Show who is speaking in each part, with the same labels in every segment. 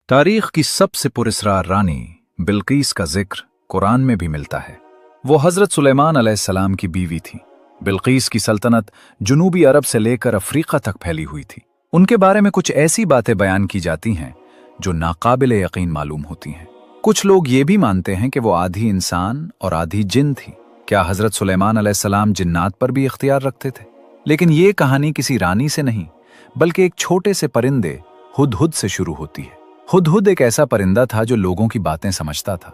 Speaker 1: तारीख की सबसे पुरस्कार रानी बिल्कीस का जिक्र कुरान में भी मिलता है। वो हजरत सुलेमान अलैहिस्सलाम की बीवी थी। बिल्कीस की सल्तनत जुनूबी अरब से लेकर अफ्रीका तक फैली हुई थी। उनके बारे में कुछ ऐसी बातें बयान की जाती हैं जो नाकाबिले यकीन मालूम होती हैं। कुछ लोग ये भी मानते हैं कि वो आधी इंसान और आधी जिन थी। क्या हजरत सुलेमान अलैहिस्सलाम जिन्नात पर भी इख्तियार रखते थे? लेकिन ये कहानी किसी रानी से नहीं बल्कि एक छोटे से परिंदे हुदहुद से शुरू होती है। हुदहुद एक ऐसा परिंदा था जो लोगों की बातें समझता था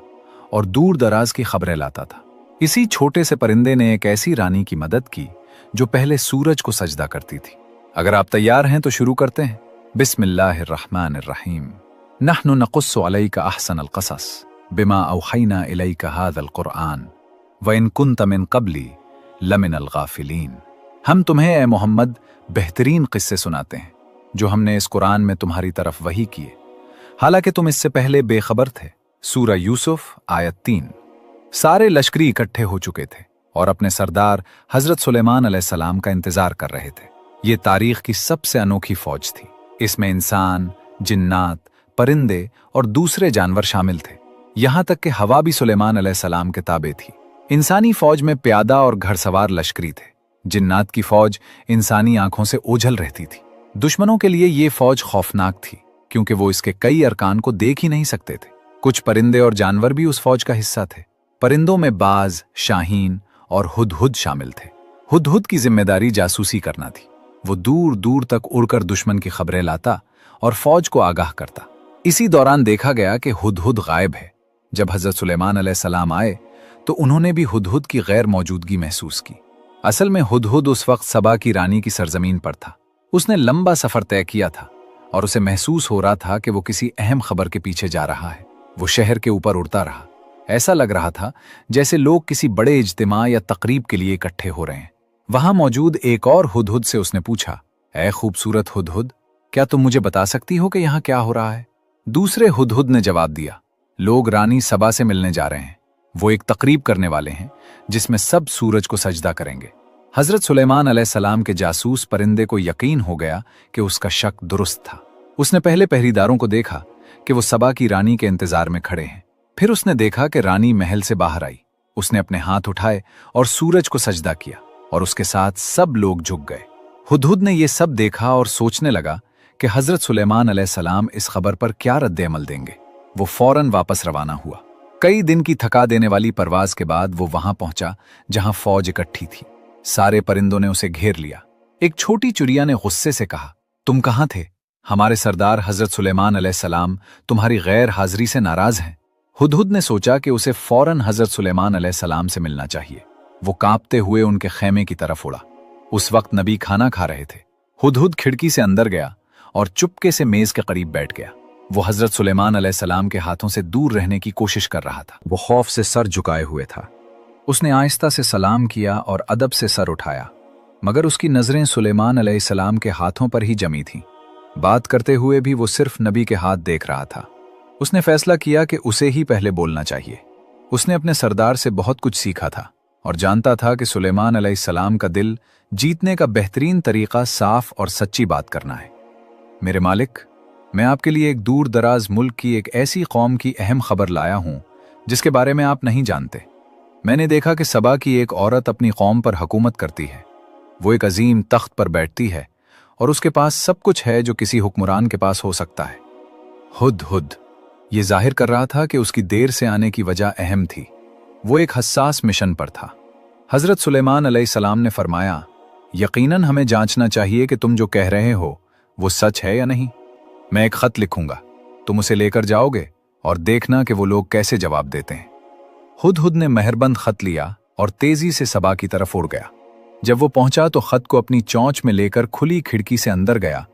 Speaker 1: और दूर दराज की खबरें लाता था। इसी छोटे से परिंदे ने एक ऐसी रानी की मदद की जो पहले सूरज को सजदा करती थी। अगर आप तैयार हैं तो शुरू करते हैं। बिस्मिल्लाहिर्रहमानिर्रहीम। नहनु नकुस्सु अलैका अहसनल क़सस बिमा औहैना इलैका हाज़ल क़ुरआन व इन कुन्त मिन क़ब्ली लमिनल गाफ़िलीन। हम तुम्हें ए मोहम्मद बेहतरीन किस्से सुनाते हैं जो हमने इस कुरान में तुम्हारी तरफ वही किए, हालांकि तुम इससे पहले बेखबर थे। सूरा यूसुफ आयत 3। सारे लश्करी इकट्ठे हो चुके थे और अपने सरदार हजरत सुलेमान अलैहिस्सलाम का इंतजार कर रहे थे। ये तारीख की सबसे अनोखी फौज थी। इसमें इंसान, जिन्नात, परिंदे और दूसरे जानवर शामिल थे। यहां तक कि हवा भी सुलेमान अलैहिस्सलाम के ताबे थी। इंसानी फौज में प्यादा और घड़सवार लश्करी थे। जिन्नात की फौज इंसानी आंखों से ओझल रहती थी। दुश्मनों के लिए ये फौज खौफनाक थी क्योंकि वो इसके कई अरकान को देख ही नहीं सकते थे। कुछ परिंदे और जानवर भी उस फौज का हिस्सा थे। परिंदों में बाज, शाहीन और हुदहुद शामिल थे। हुदहुद की जिम्मेदारी जासूसी करना थी। वो दूर दूर तक उड़कर दुश्मन की खबरें लाता और फौज को आगाह करता। इसी दौरान देखा गया कि हुदहुद गायब है। जब हजरत सुलेमान अलैहिस्सलाम आए तो उन्होंने भी हुदहुद की गैर मौजूदगी महसूस की। असल में हुदहुद उस वक्त सबा की रानी की सरजमीन पर था। उसने लंबा सफर तय किया था और उसे महसूस हो रहा था कि वो किसी अहम खबर के पीछे जा रहा है। वो शहर के ऊपर उड़ता रहा। ऐसा लग रहा था जैसे लोग किसी बड़े इज्तिमा या तकरीब के लिए इकट्ठे हो रहे हैं। वहां मौजूद एक और हुदहुद से उसने पूछा, ऐ खूबसूरत हुदहुद, क्या तुम मुझे बता सकती हो कि यहाँ क्या हो रहा है? दूसरे हुदहुद ने जवाब दिया, लोग रानी सबा से मिलने जा रहे हैं। वो एक तकरीब करने वाले हैं जिसमें सब सूरज को सजदा करेंगे। हजरत सुलेमान अलैहिस्सलाम के जासूस परिंदे को यकीन हो गया कि उसका शक दुरुस्त था। उसने पहले पहरेदारों को देखा कि वो सबा की रानी के इंतजार में खड़े हैं। फिर उसने देखा कि रानी महल से बाहर आई। उसने अपने हाथ उठाए और सूरज को सजदा किया और उसके साथ सब लोग झुक गए। हुदहुद ने यह सब देखा और सोचने लगा कि हजरत सुलेमान अलैहिस्सलाम इस खबर पर क्या रद्द-ए-अमल देंगे। वो फौरन वापस रवाना हुआ। कई दिन की थका देने वाली परवाज के बाद वो वहां पहुंचा जहां फौज इकट्ठी थी। सारे परिंदों ने उसे घेर लिया। एक छोटी चिड़िया ने गुस्से से कहा, तुम कहां थे? हमारे सरदार हजरत सुलेमान अलैहिस्सलाम तुम्हारी गैर हाजिरी से नाराज हैं। हुदहुद ने सोचा कि उसे फौरन हजरत सुलेमान अलैहिस्सलाम से मिलना चाहिए। वो कांपते हुए उनके खेमे की तरफ उड़ा। उस वक्त नबी खाना खा रहे थे। हुदहुद खिड़की से अंदर गया और चुपके से मेज के करीब बैठ गया। वो हजरत सुलेमान अलैहिस्सलाम के हाथों से दूर रहने की कोशिश कर रहा था। वो खौफ से सर झुकाए हुए था। उसने आहिस्ता से सलाम किया और अदब से सर उठाया, मगर उसकी नजरें सुलेमान अलैहिस्सलाम के हाथों पर ही जमी थीं। बात करते हुए भी वो सिर्फ नबी के हाथ देख रहा था। उसने फैसला किया कि उसे ही पहले बोलना चाहिए। उसने अपने सरदार से बहुत कुछ सीखा था और जानता था कि सुलेमान अलैहिस्सलाम का दिल जीतने का बेहतरीन तरीका साफ और सच्ची बात करना है। मेरे मालिक, मैं आपके लिए एक दूर दराज मुल्क की एक ऐसी कौम की अहम खबर लाया हूं जिसके बारे में आप नहीं जानते। मैंने देखा कि सबा की एक औरत अपनी कौम पर हुकूमत करती है। वो एक अजीम तख्त पर बैठती है और उसके पास सब कुछ है जो किसी हुक्मरान के पास हो सकता है। हुदहुद ये जाहिर कर रहा था कि उसकी देर से आने की वजह अहम थी। वो एक हसास मिशन पर था। हजरत सुलेमान अलैहिस्सलाम ने फरमाया, यकीनन हमें जांचना चाहिए कि तुम जो कह रहे हो वो सच है या नहीं। मैं एक खत लिखूंगा, तुम उसे लेकर जाओगे और देखना कि वो लोग कैसे जवाब देते हैं। हुदहुद ने मेहरबंद खत लिया और तेजी से सबा की तरफ उड़ गया। जब वो पहुंचा तो खत को अपनी चोंच में लेकर खुली खिड़की से अंदर गया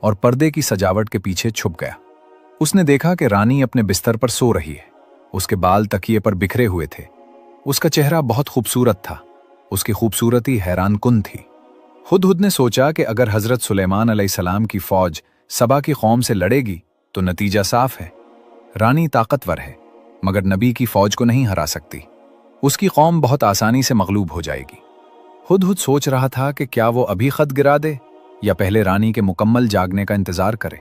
Speaker 1: और पर्दे की सजावट के पीछे छुप गया। उसने देखा कि रानी अपने बिस्तर पर सो रही है। उसके बाल तकिए पर बिखरे हुए थे। उसका चेहरा बहुत खूबसूरत था। उसकी खूबसूरती हैरान कुन थी। हुदहुद ने सोचा कि अगर हजरत सुलेमान अलैहिस्सलाम की फौज सबा की कौम से लड़ेगी तो नतीजा साफ है। रानी ताकतवर है मगर नबी की फौज को नहीं हरा सकती। उसकी कौम बहुत आसानी से मगलूब हो जाएगी। हुदहुद सोच रहा था कि क्या वो अभी खत गिरा दे या पहले रानी के मुकम्मल जागने का इंतजार करे।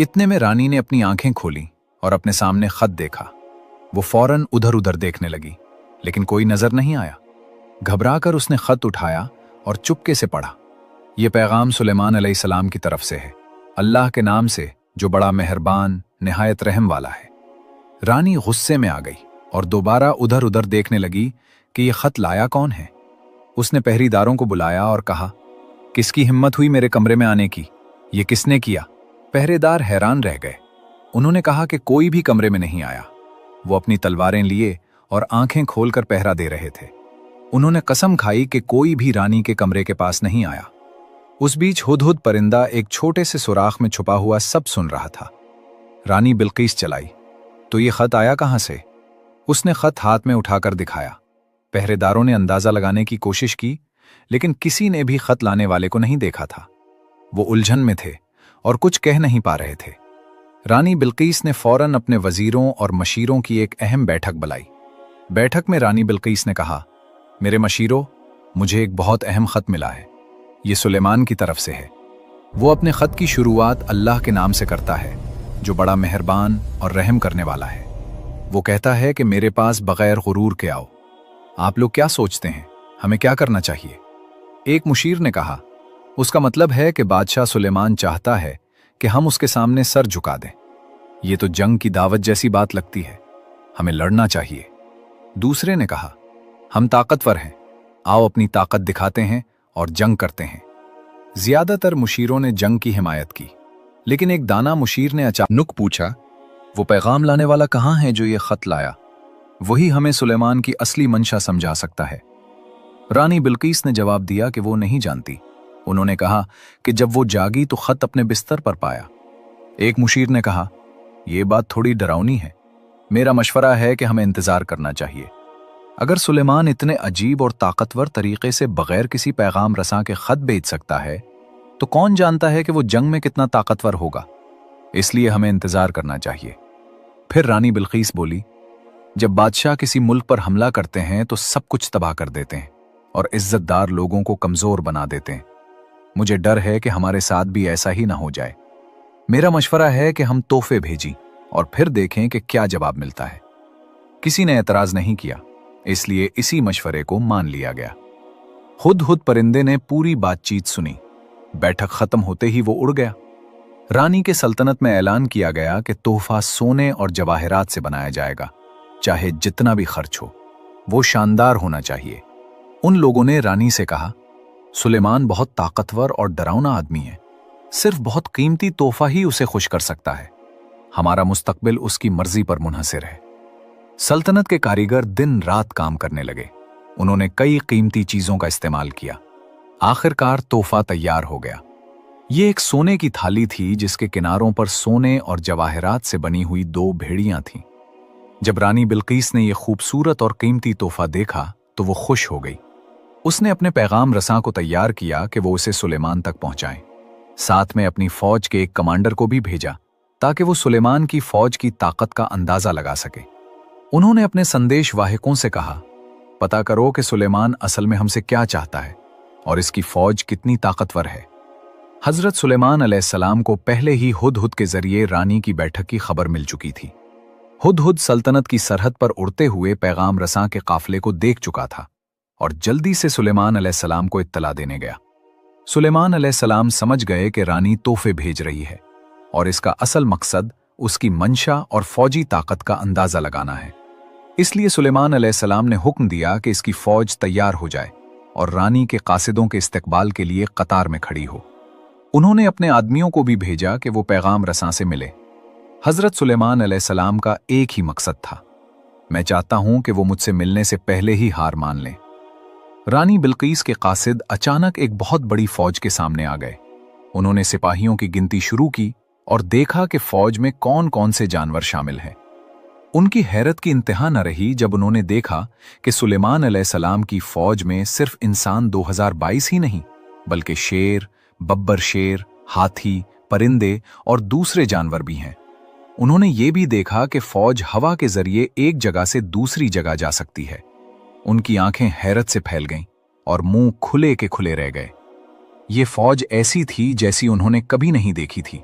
Speaker 1: इतने में रानी ने अपनी आंखें खोली और अपने सामने खत देखा। वो फौरन उधर उधर देखने लगी, लेकिन कोई नजर नहीं आया। घबराकर उसने खत उठाया और चुपके से पढ़ा। ये पैगाम सुलेमान अलैहिस्सलाम की तरफ से है, अल्लाह के नाम से जो बड़ा मेहरबान निहायत रहम वाला है। रानी गुस्से में आ गई और दोबारा उधर उधर देखने लगी कि ये खत लाया कौन है। उसने पहरेदारों को बुलाया और कहा, किसकी हिम्मत हुई मेरे कमरे में आने की? ये किसने किया? पहरेदार हैरान रह गए। उन्होंने कहा कि कोई भी कमरे में नहीं आया। वो अपनी तलवारें लिए और आंखें खोलकर पहरा दे रहे थे। उन्होंने कसम खाई कि कोई भी रानी के कमरे के पास नहीं आया। उस बीच हुदहुद परिंदा एक छोटे से सुराख में छुपा हुआ सब सुन रहा था। रानी बिल्कीस चलाई, तो ये खत आया कहां से? उसने खत हाथ में उठाकर दिखाया। पहरेदारों ने अंदाजा लगाने की कोशिश की, लेकिन किसी ने भी खत लाने वाले को नहीं देखा था। वो उलझन में थे और कुछ कह नहीं पा रहे थे। रानी बिल्कीस ने फौरन अपने वजीरों और मशीरों की एक अहम बैठक बुलाई। बैठक में रानी बिल्कीस ने कहा, मेरे मशीरों, मुझे एक बहुत अहम खत मिला है। ये सुलेमान की तरफ से है। वो अपने खत की शुरुआत अल्लाह के नाम से करता है, जो बड़ा मेहरबान और रहम करने वाला है। वो कहता है कि मेरे पास बगैर गुरूर के आओ। आप लोग क्या सोचते हैं, हमें क्या करना चाहिए? एक मुशीर ने कहा, उसका मतलब है कि बादशाह सुलेमान चाहता है कि हम उसके सामने सर झुका दें। ये तो जंग की दावत जैसी बात लगती है, हमें लड़ना चाहिए। दूसरे ने कहा, हम ताकतवर हैं, आओ अपनी ताकत दिखाते हैं और जंग करते हैं। ज्यादातर मुशीरों ने जंग की हिमायत की, लेकिन एक दाना मुशीर ने अचानक पूछा, वो पैगाम लाने वाला कहाँ है जो ये खत लाया? वही हमें सुलेमान की असली मंशा समझा सकता है। रानी बिल्कीस ने जवाब दिया कि वो नहीं जानती। उन्होंने कहा कि जब वो जागी तो खत अपने बिस्तर पर पाया। एक मुशीर ने कहा, यह बात थोड़ी डरावनी है, मेरा मशवरा है कि हमें इंतजार करना चाहिए। अगर सुलेमान इतने अजीब और ताकतवर तरीके से बगैर किसी पैगाम रसां के खत भेज सकता है, तो कौन जानता है कि वो जंग में कितना ताकतवर होगा। इसलिए हमें इंतजार करना चाहिए। फिर रानी बिल्कीस बोली, जब बादशाह किसी मुल्क पर हमला करते हैं तो सब कुछ तबाह कर देते हैं और इज्जतदार लोगों को कमजोर बना देते हैं। मुझे डर है कि हमारे साथ भी ऐसा ही ना हो जाए। मेरा मशवरा है कि हम तोहफे भेजें और फिर देखें कि क्या जवाब मिलता है। किसी ने एतराज नहीं किया, इसलिए इसी मशवरे को मान लिया गया। हुदहुद परिंदे ने पूरी बातचीत सुनी। बैठक खत्म होते ही वो उड़ गया। रानी के सल्तनत में ऐलान किया गया कि तोहफा सोने और जवाहरात से बनाया जाएगा, चाहे जितना भी खर्च हो, वो शानदार होना चाहिए। उन लोगों ने रानी से कहा, सुलेमान बहुत ताकतवर और डरावना आदमी है, सिर्फ बहुत कीमती तोहफा ही उसे खुश कर सकता है। हमारा मुस्तकबिल उसकी मर्जी पर मुनहसिर है। सल्तनत के कारीगर दिन रात काम करने लगे। उन्होंने कई कीमती चीजों का इस्तेमाल किया। आखिरकार तोहफा तैयार हो गया। ये एक सोने की थाली थी जिसके किनारों पर सोने और जवाहरात से बनी हुई 2 भेड़ियां थीं। जब रानी बिल्कीस ने यह खूबसूरत और कीमती तोहफा देखा तो वो खुश हो गई। उसने अपने पैगाम रसां को तैयार किया कि वो उसे सुलेमान तक पहुंचाएं। साथ में अपनी फौज के एक कमांडर को भी भेजा ताकि वो सुलेमान की फौज की ताकत का अंदाजा लगा सके। उन्होंने अपने संदेश वाहकों से कहा, पता करो कि सुलेमान असल में हमसे क्या चाहता है और इसकी फौज कितनी ताकतवर है। हजरत सुलेमान अलैहिस्सलाम को पहले ही हुदहुद के जरिए रानी की बैठक की खबर मिल चुकी थी। हुदहुद सल्तनत की सरहद पर उड़ते हुए पैगाम रसां के काफिले को देख चुका था और जल्दी से सुलेमान अलैहिस्सलाम को इत्तला देने गया। सुलेमान अलैहिस्सलाम समझ गए कि रानी तोहफे भेज रही है और इसका असल मकसद उसकी मंशा और फौजी ताकत का अंदाजा लगाना है। इसलिए सुलेमान अलैहिस्सलाम ने हुक्म दिया कि इसकी फौज तैयार हो जाए और रानी के कासिदों के इस्तकबाल के लिए कतार में खड़ी हो। उन्होंने अपने आदमियों को भी भेजा कि वो पैगाम रसां से मिले। हजरत सुलेमान अलैहिस्सलाम का एक ही मकसद था, मैं चाहता हूं कि वो मुझसे मिलने से पहले ही हार मान लें। रानी बिल्कीस के कासिद अचानक एक बहुत बड़ी फौज के सामने आ गए। उन्होंने सिपाहियों की गिनती शुरू की और देखा कि फौज में कौन कौन से जानवर शामिल हैं। उनकी हैरत की इंतहा न रही जब उन्होंने देखा कि सुलेमान अलैहिस्सलाम की फौज में सिर्फ इंसान 2022 ही नहीं, बल्कि शेर, बब्बर शेर, हाथी, परिंदे और दूसरे जानवर भी हैं। उन्होंने ये भी देखा कि फौज हवा के जरिए एक जगह से दूसरी जगह जा सकती है। उनकी आंखें हैरत से फैल गईं और मुंह खुले के खुले रह गए। ये फौज ऐसी थी जैसी उन्होंने कभी नहीं देखी थी।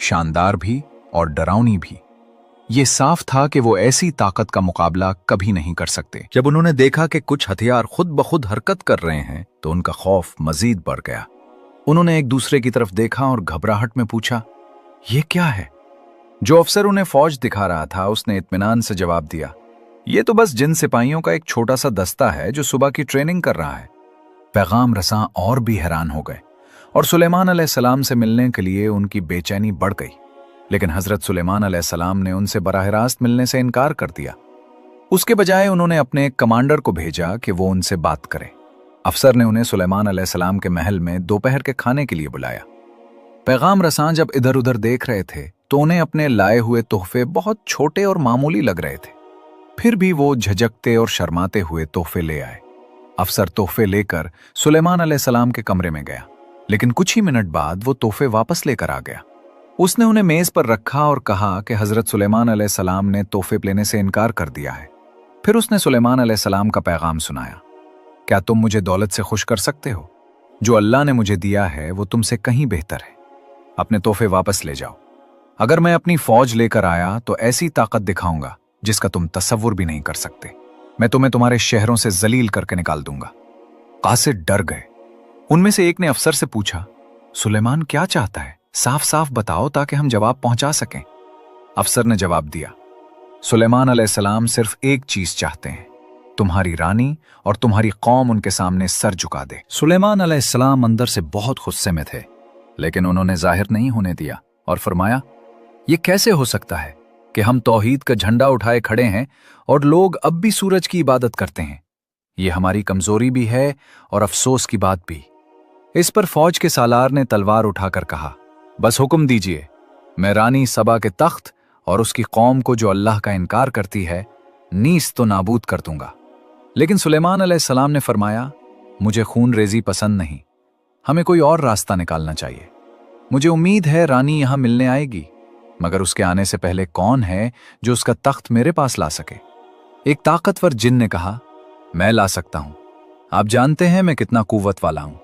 Speaker 1: शानदार भी और डरावनी भी। ये साफ था कि वो ऐसी ताकत का मुकाबला कभी नहीं कर सकते। जब उन्होंने देखा कि कुछ हथियार खुद ब खुद हरकत कर रहे हैं तो उनका खौफ मजीद बढ़ गया। उन्होंने एक दूसरे की तरफ देखा और घबराहट में पूछा, ये क्या है? जो अफसर उन्हें फौज दिखा रहा था उसने इत्मीनान से जवाब दिया, ये तो बस जिन सिपाहियों का एक छोटा सा दस्ता है जो सुबह की ट्रेनिंग कर रहा है। पैगाम रसां और भी हैरान हो गए और सुलेमान अलैहिस्सलाम से मिलने के लिए उनकी बेचैनी बढ़ गई, लेकिन हजरत सुलेमान अलैहिस्सलाम ने उनसे बराह रास्त मिलने से इनकार कर दिया। उसके बजाय उन्होंने अपने एक कमांडर को भेजा कि वो उनसे बात करे। अफसर ने उन्हें सुलेमान अलैहिस्सलाम के महल में दोपहर के खाने के लिए बुलाया। पैगाम रसां जब इधर उधर देख रहे थे तो उन्हें अपने लाए हुए तोहफे बहुत छोटे और मामूली लग रहे थे। फिर भी वो झिझकते और शर्माते हुए तोहफे ले आए। अफसर तोहफे लेकर सुलेमान अलैहिस्सलाम के कमरे में गया, लेकिन कुछ ही मिनट बाद वो तोहफे वापस लेकर आ गया। उसने उन्हें मेज पर रखा और कहा कि हजरत सुलेमान अलैहिस्सलाम ने तोहफे लेने से इनकार कर दिया है। फिर उसने सुलेमान अलैहिस्सलाम का पैगाम सुनाया, क्या तुम मुझे दौलत से खुश कर सकते हो? जो अल्लाह ने मुझे दिया है वो तुमसे कहीं बेहतर है। अपने तोहफे वापस ले जाओ। अगर मैं अपनी फौज लेकर आया तो ऐसी ताकत दिखाऊंगा जिसका तुम तसव्वुर भी नहीं कर सकते। मैं तुम्हें तुम्हारे शहरों से जलील करके निकाल दूंगा। कासिद डर गए। उनमें से एक ने अफसर से पूछा, सुलेमान क्या चाहता है? साफ साफ बताओ ताकि हम जवाब पहुंचा सकें। अफसर ने जवाब दिया, सुलेमान अलैहिस्सलाम सिर्फ एक चीज चाहते हैं, तुम्हारी रानी और तुम्हारी कौम उनके सामने सर झुका दे। सुलेमान अलैहिस्सलाम अंदर से बहुत गुस्से में थे, लेकिन उन्होंने जाहिर नहीं होने दिया और फरमाया, ये कैसे हो सकता है कि हम तौहीद का झंडा उठाए खड़े हैं और लोग अब भी सूरज की इबादत करते हैं। ये हमारी कमजोरी भी है और अफसोस की बात भी। इस पर फौज के सालार ने तलवार उठाकर कहा, बस हुक्म दीजिए, मैं रानी सबा के तख्त और उसकी कौम को जो अल्लाह का इनकार करती है नीस तो नाबूद कर दूंगा। लेकिन सुलेमान अलैहिस्सलाम ने फरमाया, मुझे खून रेजी पसंद नहीं, हमें कोई और रास्ता निकालना चाहिए। मुझे उम्मीद है रानी यहां मिलने आएगी, मगर उसके आने से पहले कौन है जो उसका तख्त मेरे पास ला सके? एक ताकतवर जिन ने कहा, मैं ला सकता हूं, आप जानते हैं मैं कितना कुव्वत वाला हूं।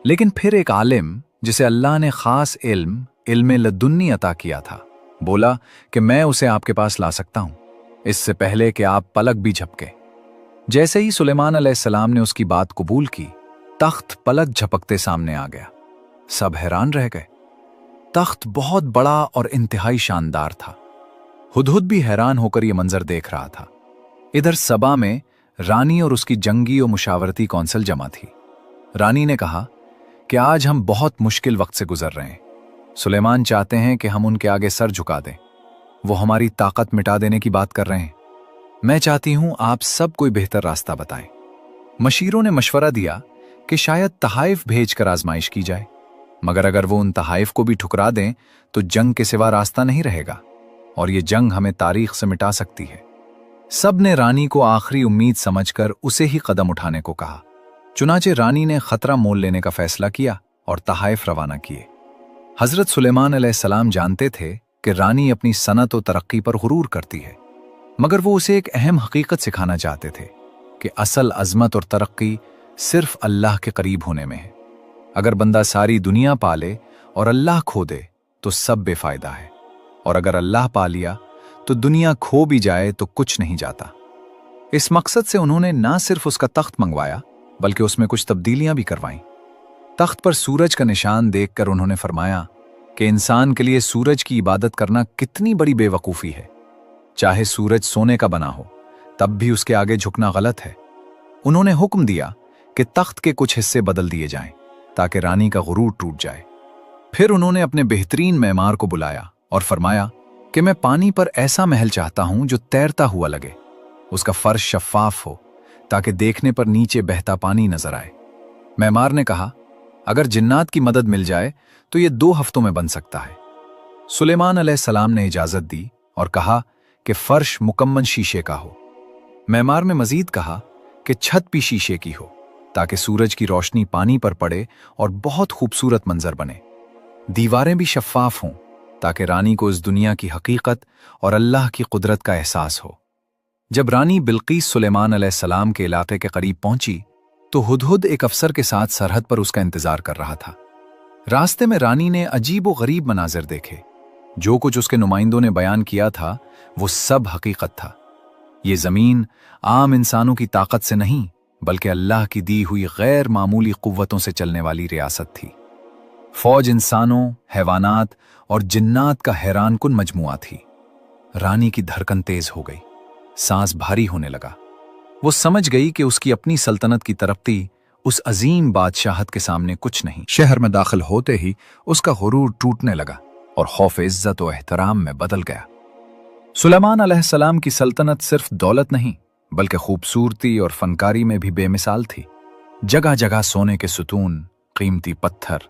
Speaker 1: लेकिन फिर एक आलिम जिसे अल्लाह ने खास इल्म लदुन्नी अता किया था बोला कि मैं उसे आपके पास ला सकता हूं, इससे पहले कि आप पलक भी झपके। जैसे ही सुलेमान अलैहिस्सलाम ने उसकी बात कबूल की, तख्त पलक झपकते सामने आ गया। सब हैरान रह गए। तख्त बहुत बड़ा और इंतहाई शानदार था। हुदहुद भी हैरान होकर यह मंजर देख रहा था। इधर सबा में रानी और उसकी जंगी और मुशावरती कौंसिल जमा थी। रानी ने कहा कि आज हम बहुत मुश्किल वक्त से गुजर रहे हैं। सुलेमान चाहते हैं कि हम उनके आगे सर झुका दें। वो हमारी ताकत मिटा देने की बात कर रहे हैं। मैं चाहती हूं आप सब कोई बेहतर रास्ता बताएं। मशीरों ने मशवरा दिया कि शायद तहाइफ भेजकर आजमाइश की जाए, मगर अगर वो उन तहाइफ को भी ठुकरा दें तो जंग के सिवा रास्ता नहीं रहेगा और ये जंग हमें तारीख से मिटा सकती है। सब ने रानी को आखिरी उम्मीद समझकर उसे ही कदम उठाने को कहा। चुनाचे रानी ने खतरा मोल लेने का फैसला किया और तहाइफ रवाना किए। हजरत सुलेमान अलैहिस्सलाम जानते थे कि रानी अपनी सनत और तरक्की पर गुरूर करती है, मगर वो उसे एक अहम हकीकत सिखाना चाहते थे कि असल अजमत और तरक्की सिर्फ अल्लाह के करीब होने में है। अगर बंदा सारी दुनिया पाले और अल्लाह खो दे तो सब बेफायदा है, और अगर अल्लाह पा लिया तो दुनिया खो भी जाए तो कुछ नहीं जाता। इस मकसद से उन्होंने ना सिर्फ उसका तख्त मंगवाया बल्कि उसमें कुछ तब्दीलियां भी करवाईं। तख्त पर सूरज का निशान देखकर उन्होंने फरमाया कि इंसान के लिए सूरज की इबादत करना कितनी बड़ी बेवकूफ़ी है। चाहे सूरज सोने का बना हो तब भी उसके आगे झुकना गलत है। उन्होंने हुक्म दिया कि तख्त के कुछ हिस्से बदल दिए जाएं ताकि रानी का गुरूर टूट जाए। फिर उन्होंने अपने बेहतरीन मेमार को बुलाया और फरमाया कि मैं पानी पर ऐसा महल चाहता हूं जो तैरता हुआ लगे, उसका फर्श शफ्फाफ हो ताकि देखने पर नीचे बहता पानी नजर आए। मेमार ने कहा, अगर जिन्नात की मदद मिल जाए तो यह 2 हफ्तों में बन सकता है। सुलेमान अलैहिस्सलाम ने इजाजत दी और कहा कि फर्श मुकम्मल शीशे का हो। मेमार ने मजीद कहा कि छत भी शीशे की हो ताकि सूरज की रोशनी पानी पर पड़े और बहुत खूबसूरत मंजर बने। दीवारें भी शफ्फाफ हों ताकि रानी को इस दुनिया की हकीकत और अल्लाह की कुदरत का एहसास हो। जब रानी बिल्कीस सुलेमान अलैहिस्सलाम के इलाके के करीब पहुंची तो हुदहुद एक अफसर के साथ सरहद पर उसका इंतजार कर रहा था। रास्ते में रानी ने अजीब व गरीब मनाजिर देखे। जो कुछ उसके नुमाइंदों ने बयान किया था वो सब हकीकत था। ये जमीन आम इंसानों की ताकत से नहीं बल्कि अल्लाह की दी हुई गैर मामूली कुव्वतों से चलने वाली रियासत थी। फौज इंसानों, हैवानात और जिन्नात का हैरानकुन मजमुआ थी। रानी की धड़कन तेज हो गई, सांस भारी होने लगा। वो समझ गई कि उसकी अपनी सल्तनत की तरक्की उस अजीम बादशाहत के सामने कुछ नहीं। शहर में दाखिल होते ही उसका गुरूर टूटने लगा और खौफ इज्जत और एहतराम में बदल गया। सुलेमान अलैहिस्सलाम की सल्तनत सिर्फ दौलत नहीं बल्कि खूबसूरती और फनकारी में भी बेमिसाल थी। जगह जगह सोने के सुतून, कीमती पत्थर,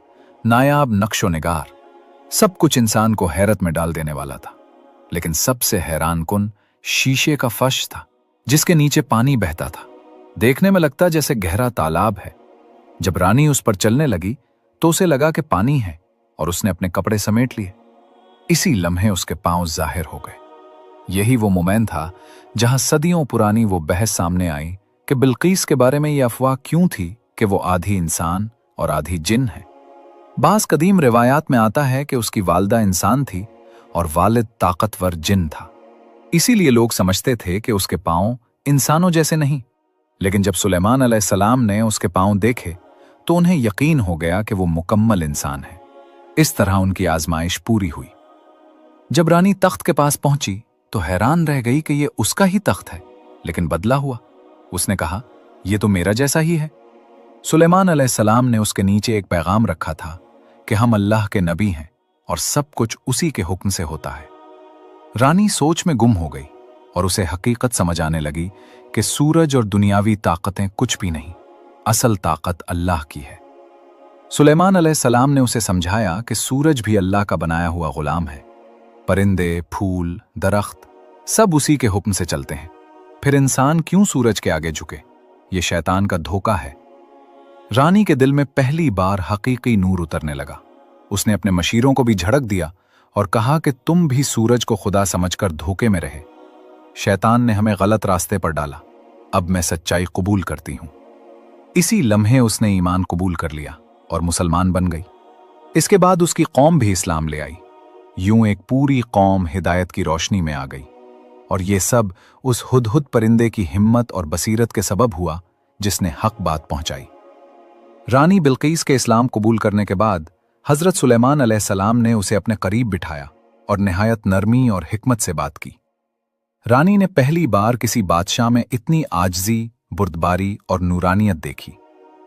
Speaker 1: नायाब नक्शो निगार, सब कुछ इंसान को हैरत में डाल देने वाला था। लेकिन सबसे हैरानकुन शीशे का फर्श था जिसके नीचे पानी बहता था। देखने में लगता जैसे गहरा तालाब है। जब रानी उस पर चलने लगी तो उसे लगा कि पानी है और उसने अपने कपड़े समेट लिए। इसी लम्हे उसके पांव जाहिर हो गए। यही वो मोमेंट था जहां सदियों पुरानी वो बहस सामने आई कि बिल्कीस के बारे में ये अफवाह क्यों थी कि वो आधी इंसान और आधी जिन है। बास कदीम रिवायात में आता है कि उसकी वालदा इंसान थी और वालिद ताकतवर जिन था। इसीलिए लोग समझते थे कि उसके पांव इंसानों जैसे नहीं। लेकिन जब सुलेमान अलैहिस्सलाम ने उसके पांव देखे तो उन्हें यकीन हो गया कि वो मुकम्मल इंसान है। इस तरह उनकी आजमाइश पूरी हुई। जब रानी तख्त के पास पहुंची तो हैरान रह गई कि ये उसका ही तख्त है, लेकिन बदला हुआ। उसने कहा, यह तो मेरा जैसा ही है। सुलेमान अलैहिस्सलाम ने उसके नीचे एक पैगाम रखा था कि हम अल्लाह के नबी हैं और सब कुछ उसी के हुक्म से होता है। रानी सोच में गुम हो गई और उसे हकीकत समझ आने लगी कि सूरज और दुनियावी ताकतें कुछ भी नहीं, असल ताकत अल्लाह की है। सुलेमान अलैहिस्सलाम ने उसे समझाया कि सूरज भी अल्लाह का बनाया हुआ गुलाम है। परिंदे, फूल, दरख्त सब उसी के हुक्म से चलते हैं। फिर इंसान क्यों सूरज के आगे झुके? ये शैतान का धोखा है। रानी के दिल में पहली बार हकीकी नूर उतरने लगा। उसने अपने मशीरों को भी झड़क दिया और कहा कि तुम भी सूरज को खुदा समझकर धोखे में रहे। शैतान ने हमें गलत रास्ते पर डाला, अब मैं सच्चाई कबूल करती हूं। इसी लम्हे उसने ईमान कबूल कर लिया और मुसलमान बन गई। इसके बाद उसकी कौम भी इस्लाम ले आई। यूं एक पूरी कौम हिदायत की रोशनी में आ गई। और ये सब उस हुदहुद परिंदे की हिम्मत और बसीरत के सबब हुआ जिसने हक बात पहुंचाई। रानी बिल्कीस के इस्लाम कबूल करने के बाद हजरत सुलेमान अलैहिस्सलाम ने उसे अपने करीब बिठाया और निहायत नरमी और हिकमत से बात की। रानी ने पहली बार किसी बादशाह में इतनी आजजी, बुर्दबारी और नूरानियत देखी।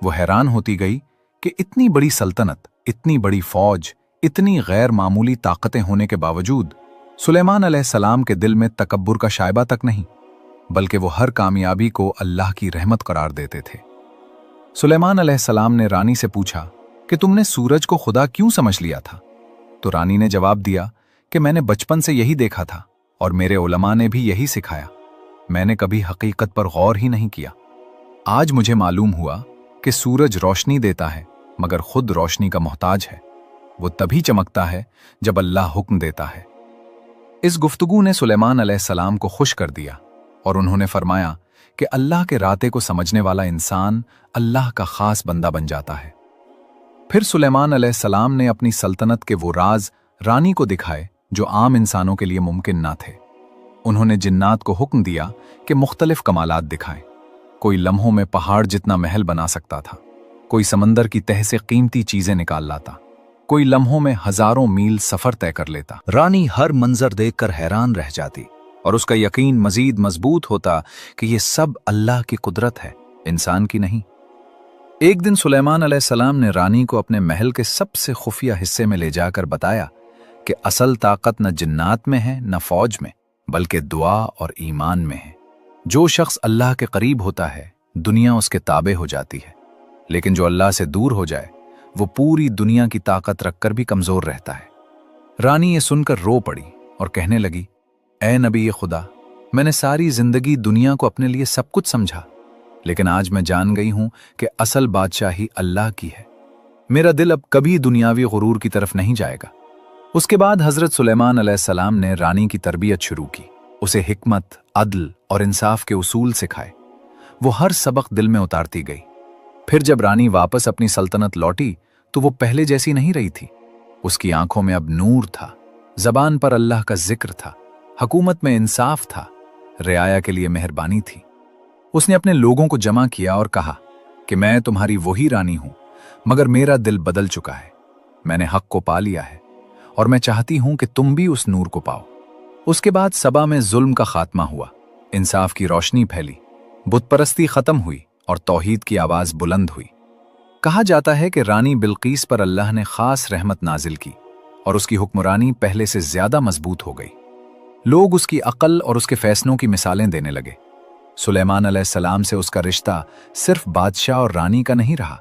Speaker 1: वो हैरान होती गई कि इतनी बड़ी सल्तनत, इतनी बड़ी फौज, इतनी गैर मामूली ताकतें होने के बावजूद सुलेमान अलैहिस्सलाम के दिल में तकब्बुर का शायबा तक नहीं, बल्कि वो हर कामयाबी को अल्लाह की रहमत करार देते थे। सुलेमान अलैहिस्सलाम ने रानी से पूछा कि तुमने सूरज को खुदा क्यों समझ लिया था? तो रानी ने जवाब दिया कि मैंने बचपन से यही देखा था और मेरे उलमा ने भी यही सिखाया। मैंने कभी हकीकत पर गौर ही नहीं किया। आज मुझे मालूम हुआ कि सूरज रोशनी देता है मगर खुद रोशनी का मोहताज है। वो तभी चमकता है जब अल्लाह हुक्म देता है। इस गुफ्तगू ने सुलेमान अलैहिस्सलाम को खुश कर दिया और उन्होंने फरमाया कि अल्लाह के राते को समझने वाला इंसान अल्लाह का खास बंदा बन जाता है। फिर सुलेमान अलैहिस्सलाम ने अपनी सल्तनत के वो राज रानी को दिखाए जो आम इंसानों के लिए मुमकिन ना थे। उन्होंने जिन्नात को हुक्म दिया कि मुख्तलिफ कमालात दिखाएं। कोई लम्हों में पहाड़ जितना महल बना सकता था, कोई समंदर की तह से कीमती चीजें निकाल लाता, कोई लम्हों में हजारों मील सफर तय कर लेता। रानी हर मंजर देखकर हैरान रह जाती और उसका यकीन मजीद मजबूत होता कि ये सब अल्लाह की कुदरत है, इंसान की नहीं। एक दिन सुलेमान अलैहिस्सलाम ने रानी को अपने महल के सबसे खुफिया हिस्से में ले जाकर बताया कि असल ताकत न जिन्नात में है न फौज में, बल्कि दुआ और ईमान में है। जो शख्स अल्लाह के करीब होता है दुनिया उसके ताबे हो जाती है, लेकिन जो अल्लाह से दूर हो जाए वो पूरी दुनिया की ताकत रखकर भी कमजोर रहता है। रानी ये सुनकर रो पड़ी और कहने लगी, ऐ नबी खुदा, मैंने सारी जिंदगी दुनिया को अपने लिए सब कुछ समझा, लेकिन आज मैं जान गई हूं कि असल बादशाही अल्लाह की है। मेरा दिल अब कभी दुनियावी गुरूर की तरफ नहीं जाएगा। उसके बाद हजरत सुलेमान अलैहिस्सलाम ने रानी की तरबियत शुरू की। उसे हिकमत, अदल और इंसाफ के उसूल सिखाए। वो हर सबक दिल में उतारती गई। फिर जब रानी वापस अपनी सल्तनत लौटी तो वो पहले जैसी नहीं रही थी। उसकी आंखों में अब नूर था, जबान पर अल्लाह का जिक्र था, हुकूमत में इंसाफ था, रियाया के लिए मेहरबानी थी। उसने अपने लोगों को जमा किया और कहा कि मैं तुम्हारी वही रानी हूं, मगर मेरा दिल बदल चुका है। मैंने हक को पा लिया है और मैं चाहती हूं कि तुम भी उस नूर को पाओ। उसके बाद सबा में जुल्म का खात्मा हुआ, इंसाफ की रोशनी फैली, बुतपरस्ती खत्म हुई और तौहीद की आवाज बुलंद हुई। कहा जाता है कि रानी बिल्कीस पर अल्लाह ने खास रहमत नाजिल की और उसकी हुक्मरानी पहले से ज्यादा मजबूत हो गई। लोग उसकी अक्ल और उसके फैसलों की मिसालें देने लगे। सुलेमान अलैहिस्सलाम से उसका रिश्ता सिर्फ बादशाह और रानी का नहीं रहा,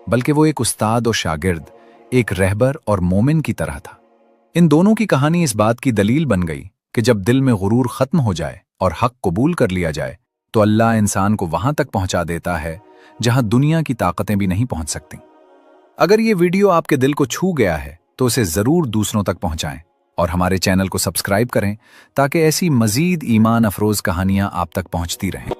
Speaker 1: बल्कि वो एक उस्ताद और शागिर्द, एक रहबर और मोमिन की तरह था। इन दोनों की कहानी इस बात की दलील बन गई कि जब दिल में गुरूर खत्म हो जाए और हक कबूल कर लिया जाए तो अल्लाह इंसान को वहां तक पहुंचा देता है जहां दुनिया की ताकतें भी नहीं पहुंच सकती। अगर ये वीडियो आपके दिल को छू गया है तो उसे जरूर दूसरों तक पहुंचाएं और हमारे चैनल को सब्सक्राइब करें ताकि ऐसी मजीद ईमान अफरोज कहानियां आप तक पहुंचती रहें।